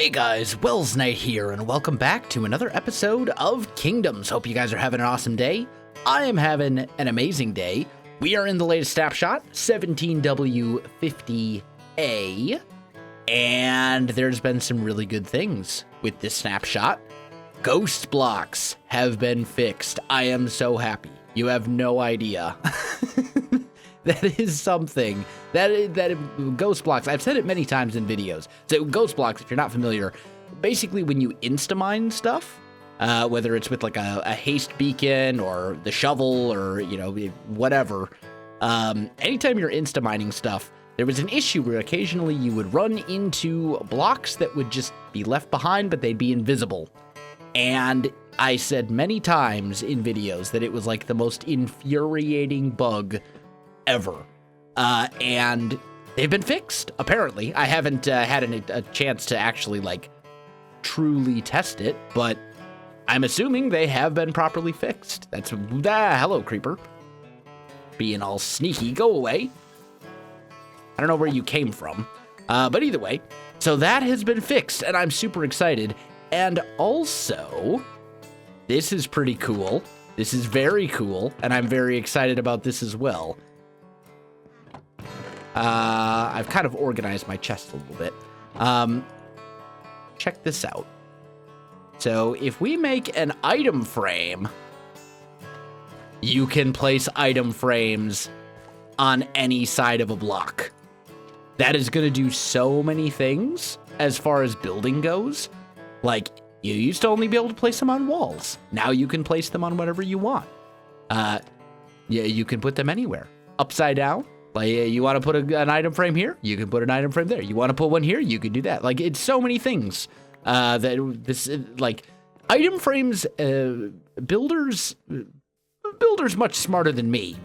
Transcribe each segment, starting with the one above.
Hey guys, Welsknight here, and welcome back to another episode of Kingdoms. Hope you guys are having an awesome day. I am having an amazing day. We are in the latest Snapshot, 17W50A, and there's been some really good things with this Snapshot. Ghost blocks have been fixed. I am so happy. You have no idea. That is something that ghost blocks, I've said it many times in videos. So ghost blocks, if you're not familiar, basically when you insta-mine stuff, whether it's with like a haste beacon or the shovel or, you know, whatever, anytime you're insta-mining stuff, there was an issue where occasionally you would run into blocks that would just be left behind, but they'd be invisible. And I said many times in videos that it was like the most infuriating bug ever, and they've been fixed, apparently. I haven't had a chance to actually, like, truly test it, but I'm assuming they have been properly fixed. That's, hello, creeper. Being all sneaky, go away. I don't know where you came from, but either way, so that has been fixed, and I'm super excited, and also, this is pretty cool. This is very cool, and I'm very excited about this as well. I've kind of organized my chest a little bit. Check this out. So if we make an item frame, you can place item frames on any side of a block. That is going to do so many things as far as building goes. Like, you used to only be able to place them on walls. Now you can place them on whatever you want. Yeah, you can put them anywhere. Upside down. Like, you want to put an item frame here? You can put an item frame there. You want to put one here? You can do that. Like, it's so many things that this, like, item frames, builders much smarter than me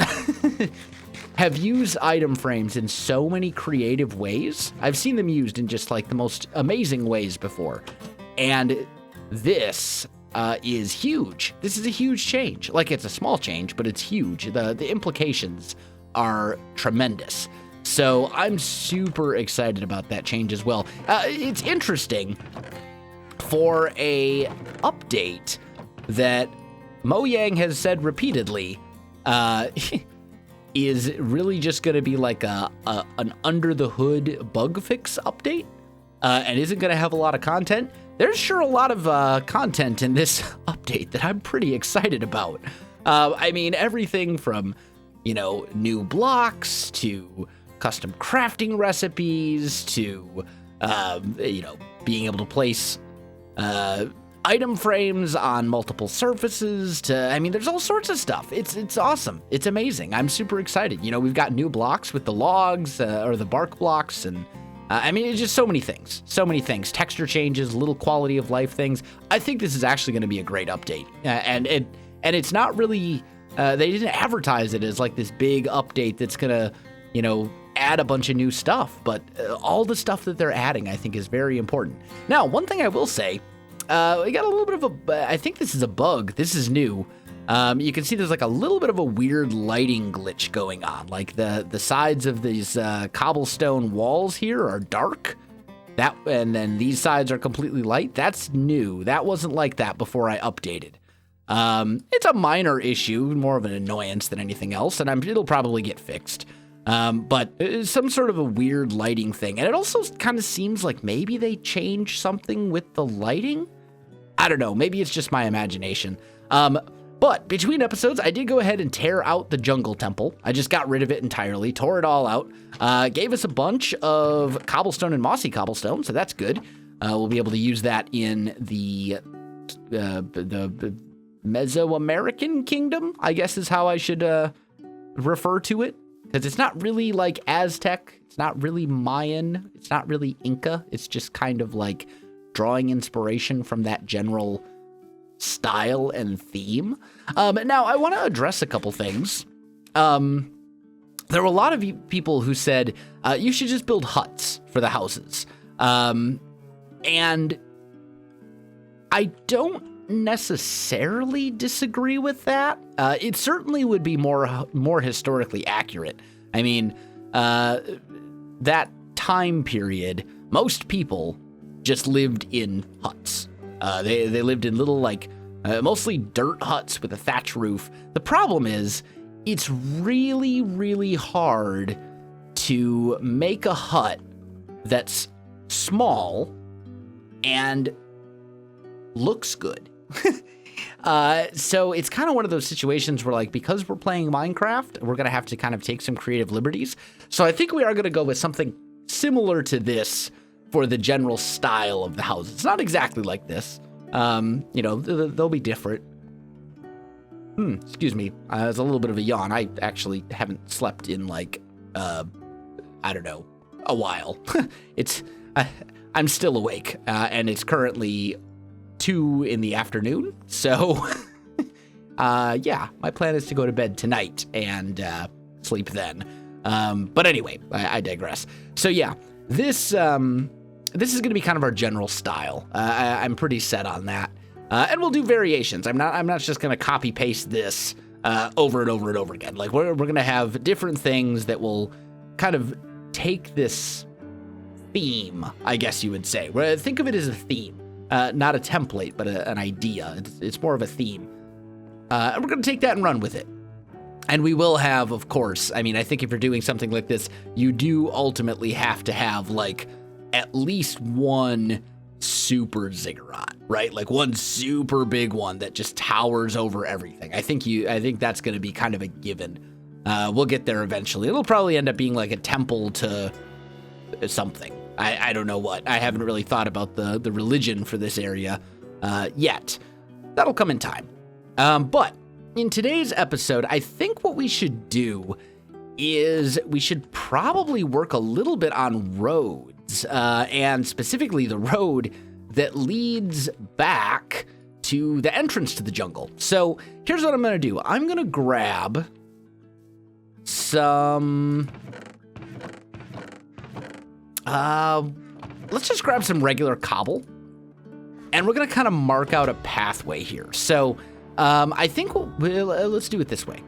have used item frames in so many creative ways. I've seen them used in just, like, the most amazing ways before. And this is huge. This is a huge change. Like, it's a small change, but it's huge. The implications are tremendous. So I'm super excited about that change as well. It's interesting for a update that Mojang has said repeatedly is really just going to be like an under the hood bug fix update and isn't going to have a lot of content. There's sure a lot of content in this update that I'm pretty excited about. I mean, everything from, you know, new blocks to custom crafting recipes to, you know, being able to place item frames on multiple surfaces to, I mean, there's all sorts of stuff. It's awesome. It's amazing. I'm super excited. You know, we've got new blocks with the logs or the bark blocks, and I mean, it's just so many things. So many things. Texture changes, little quality of life things. I think this is actually going to be a great update. And it's not really, they didn't advertise it as like this big update that's going to, you know, add a bunch of new stuff. But all the stuff that they're adding, I think, is very important. Now, one thing I will say, we got a little bit of a, I think this is a bug. This is new. You can see there's like a little bit of a weird lighting glitch going on. Like the sides of these cobblestone walls here are dark. And then these sides are completely light. That's new. That wasn't like that before I updated. It's a minor issue, more of an annoyance than anything else, and it'll probably get fixed. But it's some sort of a weird lighting thing. And it also kind of seems like maybe they changed something with the lighting. I don't know. Maybe it's just my imagination. But between episodes, I did go ahead and tear out the jungle temple. I just got rid of it entirely, tore it all out. Gave us a bunch of cobblestone and mossy cobblestone, so that's good. We'll be able to use that in the Mesoamerican kingdom, I guess is how I should refer to it. Because it's not really like Aztec, it's not really Mayan, it's not really Inca. It's just kind of like drawing inspiration from that general style and theme. Now, I want to address a couple things. There were a lot of people who said, you should just build huts for the houses. And I don't necessarily disagree with that. It certainly would be more historically accurate. I mean, that time period, most people just lived in huts. They lived in little, like, mostly dirt huts with a thatch roof. The problem is, it's really, really hard to make a hut that's small and looks good. So it's kind of one of those situations where, like, because we're playing Minecraft, we're going to have to kind of take some creative liberties. So I think we are going to go with something similar to this for the general style of the house. It's not exactly like this. You know, they'll be different. Excuse me. It's a little bit of a yawn. I actually haven't slept in, like, I don't know, a while. I'm still awake, and it's currently 2 in the afternoon. So, yeah, my plan is to go to bed tonight and sleep then. But anyway, I digress. So yeah, this is going to be kind of our general style. I'm pretty set on that, and we'll do variations. I'm not just going to copy paste this over and over and over again. Like we're going to have different things that will kind of take this theme, I guess you would say. Think of it as a theme. Not a template, but an idea. It's more of a theme. And we're going to take that and run with it. And we will have, of course, I mean, I think if you're doing something like this, you do ultimately have to have, like, at least one super ziggurat, right? Like one super big one that just towers over everything. I think that's going to be kind of a given. We'll get there eventually. It'll probably end up being like a temple to something. I don't know what. I haven't really thought about the religion for this area yet. That'll come in time. But in today's episode, I think what we should do is we should probably work a little bit on roads, and specifically the road that leads back to the entrance to the jungle. So here's what I'm going to do. I'm going to grab some... let's just grab some regular cobble, and we're going to kind of mark out a pathway here. So I think let's do it this way.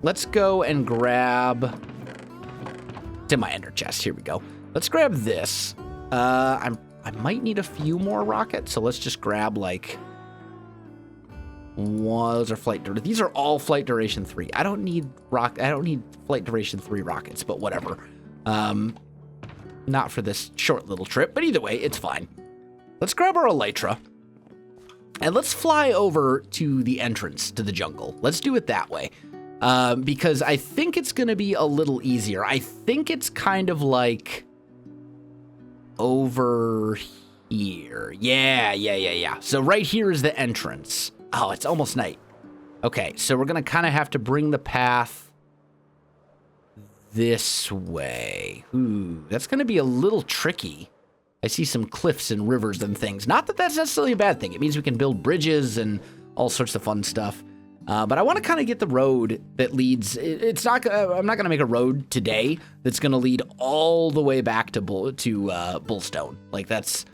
Let's go and grab... It's in my ender chest. Here we go. Let's grab this. I might need a few more rockets, so let's just grab, like... Those are flight duration. These are all flight duration 3. I don't need flight duration 3 rockets, but whatever. Not for this short little trip, but either way, it's fine. Let's grab our elytra, and let's fly over to the entrance to the jungle. Let's do it that way, because I think it's going to be a little easier. I think it's kind of like over here. Yeah. So right here is the entrance. Oh, it's almost night. Okay, so we're going to kind of have to bring the path this way. Ooh, that's going to be a little tricky. I see some cliffs and rivers and things. Not that that's necessarily a bad thing. It means we can build bridges and all sorts of fun stuff. But I want to kind of get the road that leads... I'm not going to make a road today that's going to lead all the way back to Bullstone. Like, that's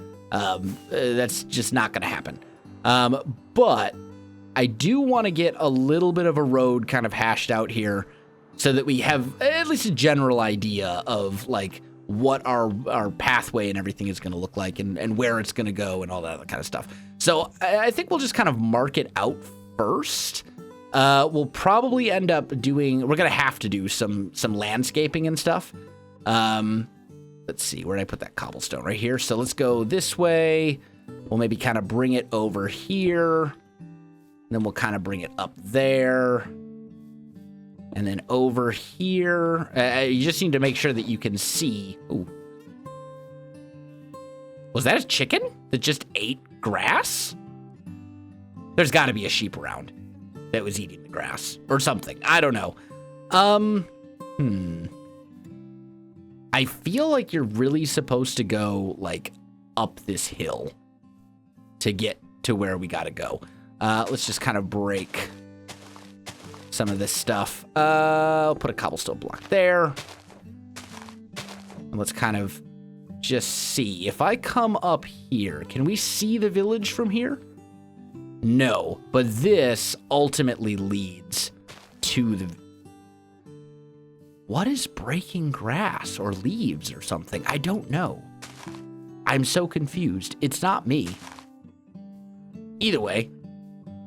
just not going to happen. But I do want to get a little bit of a road kind of hashed out here so that we have at least a general idea of, like, what our pathway and everything is going to look like and where it's going to go and all that other kind of stuff. So I think we'll just kind of mark it out first. We'll probably end up we're going to have to do some landscaping and stuff. Let's see, where did I put that cobblestone? Right here. So let's go this way. We'll maybe kind of bring it over here. And then we'll kind of bring it up there. And then over here. You just need to make sure that you can see. Ooh. Was that a chicken that just ate grass? There's got to be a sheep around that was eating the grass or something. I don't know. I feel like you're really supposed to go, like, up this hill to get to where we got to go. Let's just kind of break some of this stuff. I'll put a cobblestone block there. And let's kind of just see. If I come up here, can we see the village from here? No, but this ultimately leads to the... What is breaking grass or leaves or something? I don't know. I'm so confused. It's not me. Either way,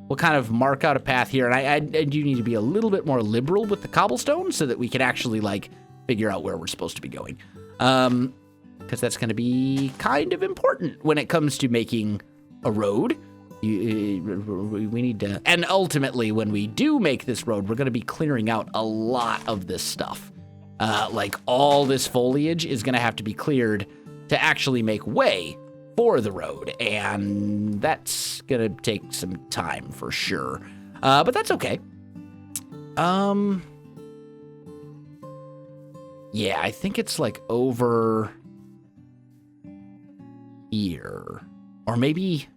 we'll kind of mark out a path here. And I do need to be a little bit more liberal with the cobblestone so that we can actually, like, figure out where we're supposed to be going. Because that's going to be kind of important when it comes to making a road. We need to... And ultimately, when we do make this road, we're going to be clearing out a lot of this stuff. Like, all this foliage is going to have to be cleared to actually make way for the road, and that's gonna take some time for sure. But that's okay. Yeah, I think it's like over here. Or maybe,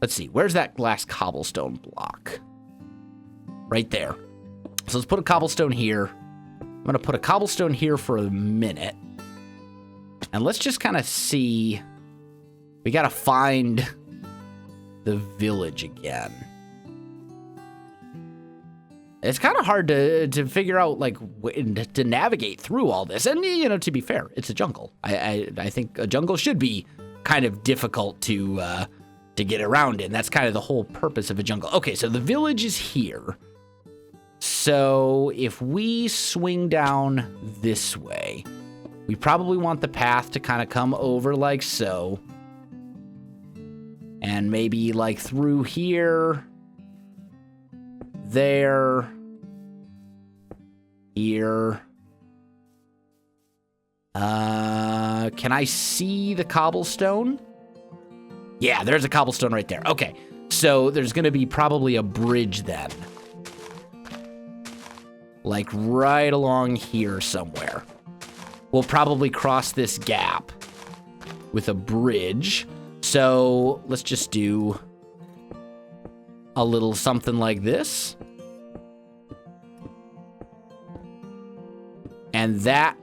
let's see, where's that last cobblestone block? Right there. So let's put a cobblestone here. I'm gonna put a cobblestone here for a minute. And let's just kind of see. We gotta find the village again. It's kind of hard to figure out, like, to navigate through all this. And, you know, to be fair, it's a jungle. I think a jungle should be kind of difficult to get around in. That's kind of the whole purpose of a jungle. Okay, so the village is here. So if we swing down this way, we probably want the path to kind of come over like so. And maybe like through here, there, here. Can I see the cobblestone? Yeah, there's a cobblestone right there. Okay, so there's gonna be probably a bridge then. Like right along here somewhere. We'll probably cross this gap with a bridge. So let's just do a little something like this. And that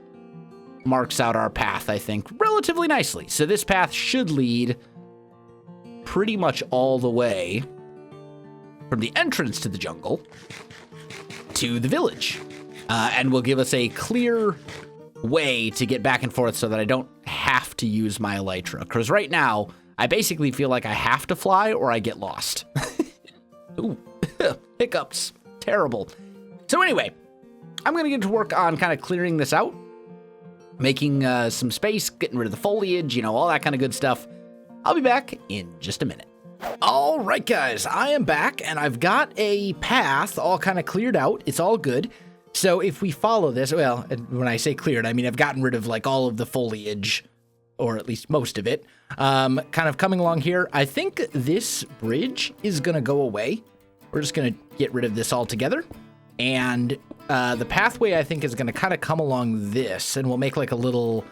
marks out our path, I think, relatively nicely. So this path should lead pretty much all the way from the entrance to the jungle to the village. And will give us a clear way to get back and forth so that I don't have to use my elytra. Because right now, I basically feel like I have to fly or I get lost. Ooh, hiccups. Terrible. So anyway, I'm going to get to work on kind of clearing this out. Making some space, getting rid of the foliage, you know, all that kind of good stuff. I'll be back in just a minute. All right, guys, I am back, and I've got a path all kind of cleared out. It's all good. So if we follow this, well, when I say cleared, I mean I've gotten rid of, like, all of the foliage, or at least most of it. Kind of coming along here, I think this bridge is going to go away. We're just going to get rid of this altogether. And the pathway, I think, is going to kind of come along this, and we'll make like a little,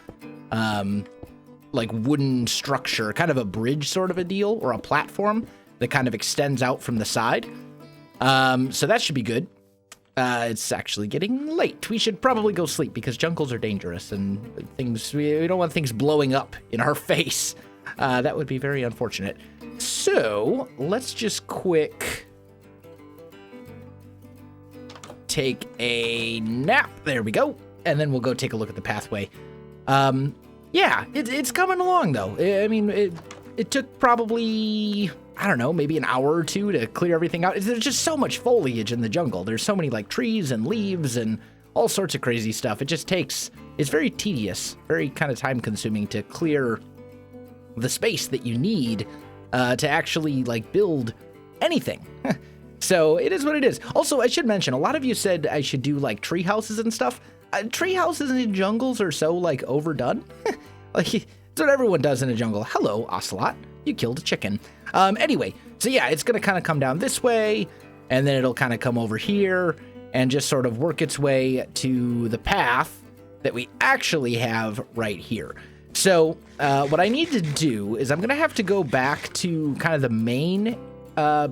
like wooden structure, kind of a bridge sort of a deal, or a platform that kind of extends out from the side. So that should be good. It's actually getting late. We should probably go sleep because jungles are dangerous and things, we don't want things blowing up in our face. That would be very unfortunate. So let's just quick take a nap. There we go. And then we'll go take a look at the pathway. Yeah, it's coming along though. I mean, it took probably, I don't know, maybe an hour or two to clear everything out. There's just so much foliage in the jungle. There's so many like trees and leaves and all sorts of crazy stuff. It just takes, it's very tedious, very kind of time consuming to clear the space that you need to actually like build anything. So it is what it is. Also, I should mention, a lot of you said I should do like tree houses and stuff. Tree houses in jungles are so like overdone. Like it's what everyone does in a jungle. Hello, Ocelot. You killed a chicken. Anyway, so yeah, it's going to kind of come down this way, and then it'll kind of come over here and just sort of work its way to the path that we actually have right here. So what I need to do is I'm going to have to go back to kind of the main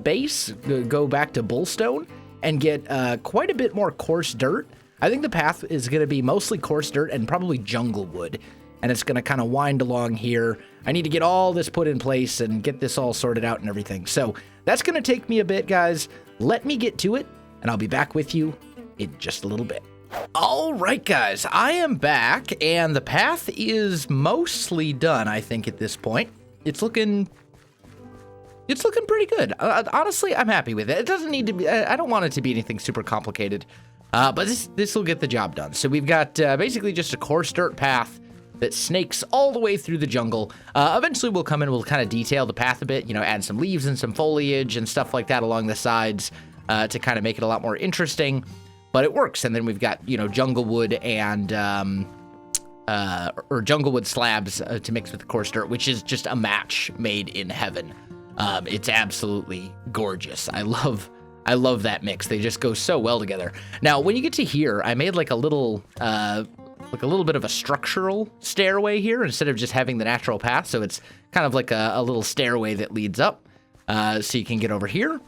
base, go back to Bullstone, and get quite a bit more coarse dirt. I think the path is going to be mostly coarse dirt and probably jungle wood, and it's going to kind of wind along here. I need to get all this put in place and get this all sorted out and everything. So that's going to take me a bit, guys. Let me get to it, and I'll be back with you in just a little bit. All right, guys, I am back, and the path is mostly done, I think, at this point. It's looking pretty good. Honestly, I'm happy with it. It doesn't need to be, I don't want it to be anything super complicated, but this will get the job done. So we've got basically just a coarse dirt path that snakes all the way through the jungle. Eventually we'll come in, we'll kind of detail the path a bit, you know, add some leaves and some foliage and stuff like that along the sides to kind of make it a lot more interesting. But it works, and then we've got, you know, jungle wood and, or jungle wood slabs to mix with the coarse dirt, which is just a match made in heaven. It's absolutely gorgeous. I love that mix. They just go so well together. Now, when you get to here, I made like a little bit of a structural stairway here instead of just having the natural path. So it's kind of like a little stairway that leads up, so you can get over here.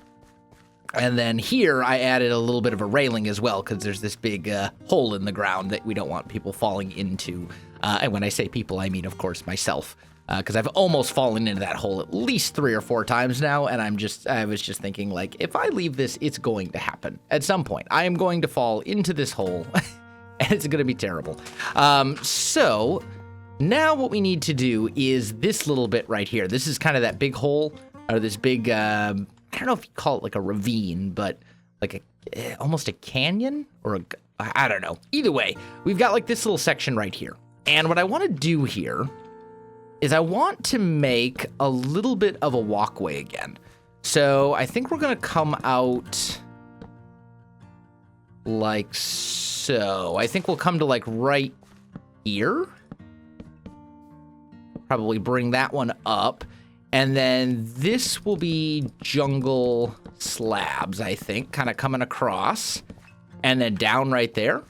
And then here, I added a little bit of a railing as well, because there's this big hole in the ground that we don't want people falling into. And when I say people, I mean, of course, myself, because I've almost fallen into that hole at least 3 or 4 times now. And I was just thinking, like, if I leave this, it's going to happen at some point. I am going to fall into this hole, and it's going to be terrible. So now what we need to do is this little bit right here. This is kind of that big hole, or this big... I don't know if you call it like a ravine, but like almost a canyon, or I don't know. Either way, we've got like this little section right here. And what I want to do here is I want to make a little bit of a walkway again. So I think we're going to come out like so. I think we'll come to like right here. Probably bring that one up. And then this will be jungle slabs, I think, kind of coming across. And then down right there.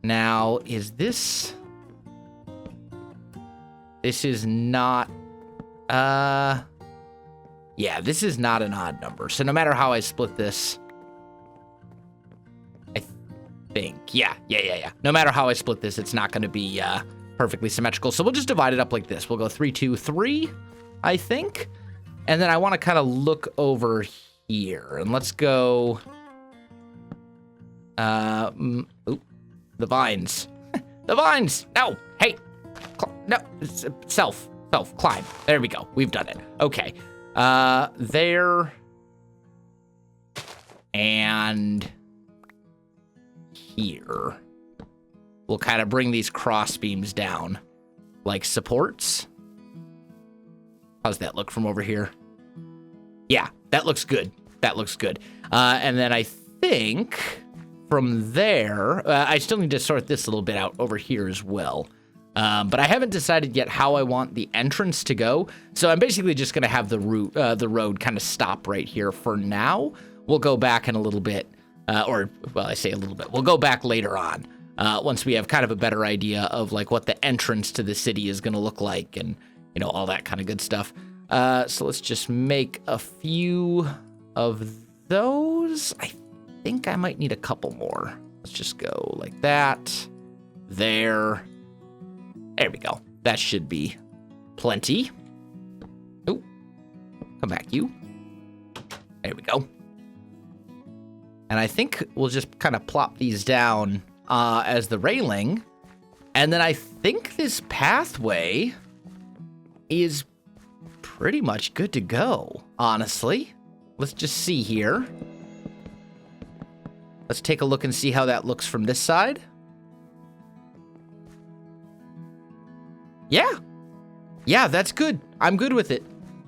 Now, is this... This is not... Yeah, this is not an odd number. So no matter how I split this... I think. Yeah. No matter how I split this, it's not going to be... perfectly symmetrical. So we'll just divide it up like this. We'll go 3, 2, 3, I think. And then I want to kind of look over here. And let's go... the vines. The vines! No! Hey! No! Self. Climb. There we go. We've done it. Okay. There. And... here. We'll kind of bring these cross beams down like supports. How's that look from over here? Yeah, that looks good. That looks good. And then I think from there, I still need to sort this little bit out over here as well. But I haven't decided yet how I want the entrance to go. So I'm basically just going to have the road kind of stop right here for now. We'll go back in a little bit, well, I say a little bit. We'll go back later on. Once we have kind of a better idea of like what the entrance to the city is going to look like and, you know, all that kind of good stuff. So let's just make a few of those. I think I might need a couple more. Let's just go like that. There we go. That should be plenty. Oh, come back, you. There we go. And I think we'll just kind of plop these down as the railing. And then I think this pathway is pretty much good to go, honestly. Let's just see here. Let's take a look and see how that looks from this side. Yeah, that's good. I'm good with it.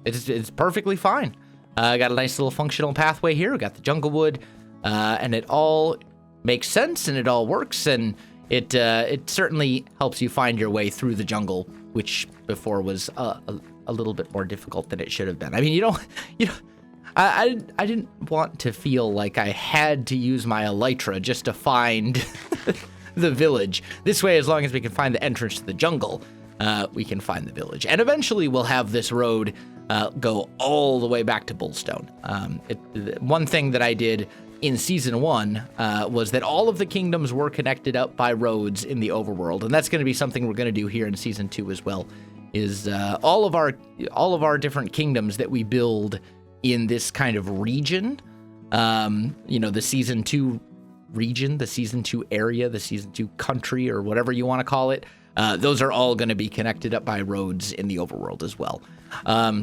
It's perfectly fine. I got a nice little functional pathway here. We got the jungle wood, and it all makes sense and it all works, and it certainly helps you find your way through the jungle, which before was a little bit more difficult than it should have been. I mean, I didn't want to feel like I had to use my elytra just to find the village. This way, as long as we can find the entrance to the jungle, we can find the village. And eventually we'll have this road go all the way back to Bullstone. One thing that I did in Season 1 was that all of the kingdoms were connected up by roads in the overworld, and that's going to be something we're going to do here in Season 2 as well, is all of our different kingdoms that we build in this kind of region. The Season 2 region, the Season 2 area, the Season 2 country, or whatever you want to call it. Those are all going to be connected up by roads in the overworld as well.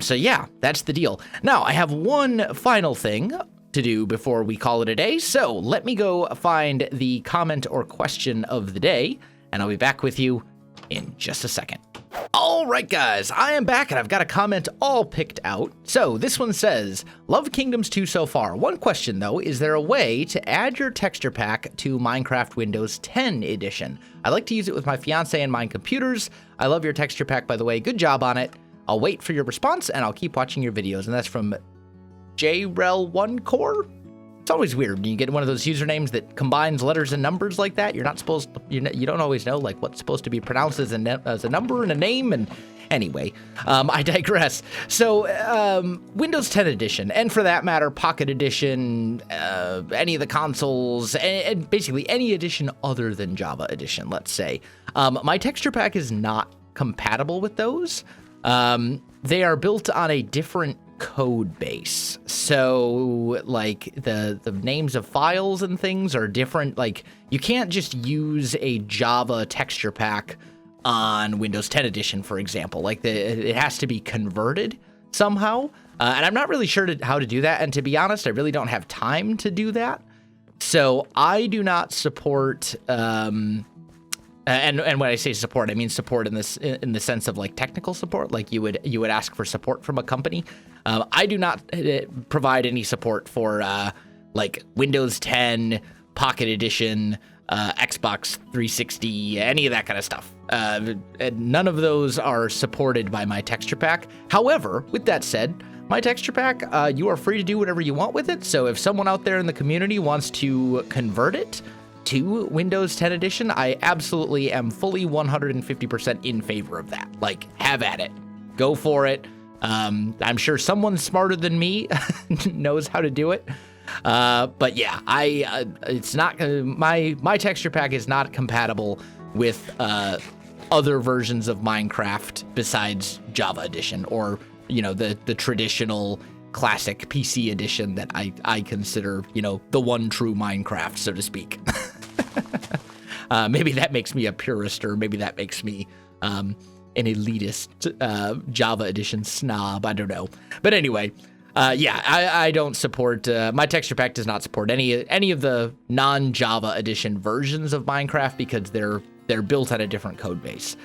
So yeah, that's the deal. Now, I have one final thing to do before we call it a day, so let me go find the comment or question of the day, and I'll be back with you in just a second. All right, guys, I am back, and I've got a comment all picked out. So this one says, love Kingdoms 2 so far. One question, though, is there a way to add your texture pack to Minecraft Windows 10 edition? I like to use it with my fiance and mine computers. I love your texture pack, by the way. Good job on it. I'll wait for your response, and I'll keep watching your videos. And that's from JREL1Core. It's always weird when you get one of those usernames that combines letters and numbers like that. You're not supposed to, you don't always know like what's supposed to be pronounced as a number and a name. And anyway, I digress. So Windows 10 edition, and for that matter, Pocket Edition, any of the consoles, and basically any edition other than Java Edition, let's say. My texture pack is not compatible with those. They are built on a different code base, so like the names of files and things are different. Like you can't just use a Java texture pack on Windows 10 edition, for example. Like it has to be converted somehow, and I'm not really sure how to do that, and to be honest, I really don't have time to do that. So I do not support and when I say support, I mean support in the sense of like technical support. Like you would ask for support from a company. I do not provide any support for like Windows 10, Pocket Edition, Xbox 360, any of that kind of stuff. And none of those are supported by my texture pack. However, with that said, my texture pack, you are free to do whatever you want with it. So if someone out there in the community wants to convert it to Windows 10 edition, I absolutely am fully 150% in favor of that. Like, have at it. Go for it. I'm sure someone smarter than me knows how to do it. But yeah, it's not, my texture pack is not compatible with other versions of Minecraft besides Java Edition, or, you know, the traditional classic PC edition that I consider, you know, the one true Minecraft, so to speak. Maybe that makes me a purist, or maybe that makes me an elitist Java Edition snob. I don't know. But anyway, yeah, I don't support, my texture pack does not support any of the non-Java Edition versions of Minecraft, because they're built on a different code base.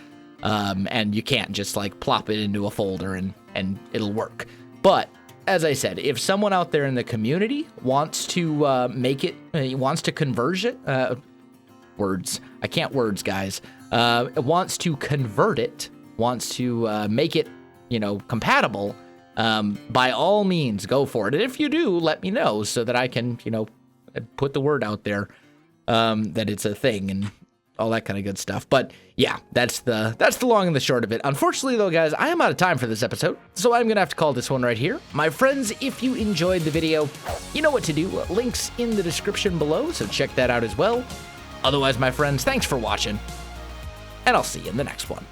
And you can't just like plop it into a folder and it'll work. But as I said, if someone out there in the community wants to make it, wants to converge it, words, I can't words, guys, wants to convert it, wants to make it, you know, compatible, by all means, go for it. And if you do, let me know so that I can, you know, put the word out there that it's a thing and all that kind of good stuff. But yeah, that's the long and the short of it. Unfortunately, though, guys, I am out of time for this episode, so I'm gonna have to call this one right here. My friends, if you enjoyed the video, you know what to do. Links in the description below, so check that out as well. Otherwise, my friends, thanks for watching, and I'll see you in the next one.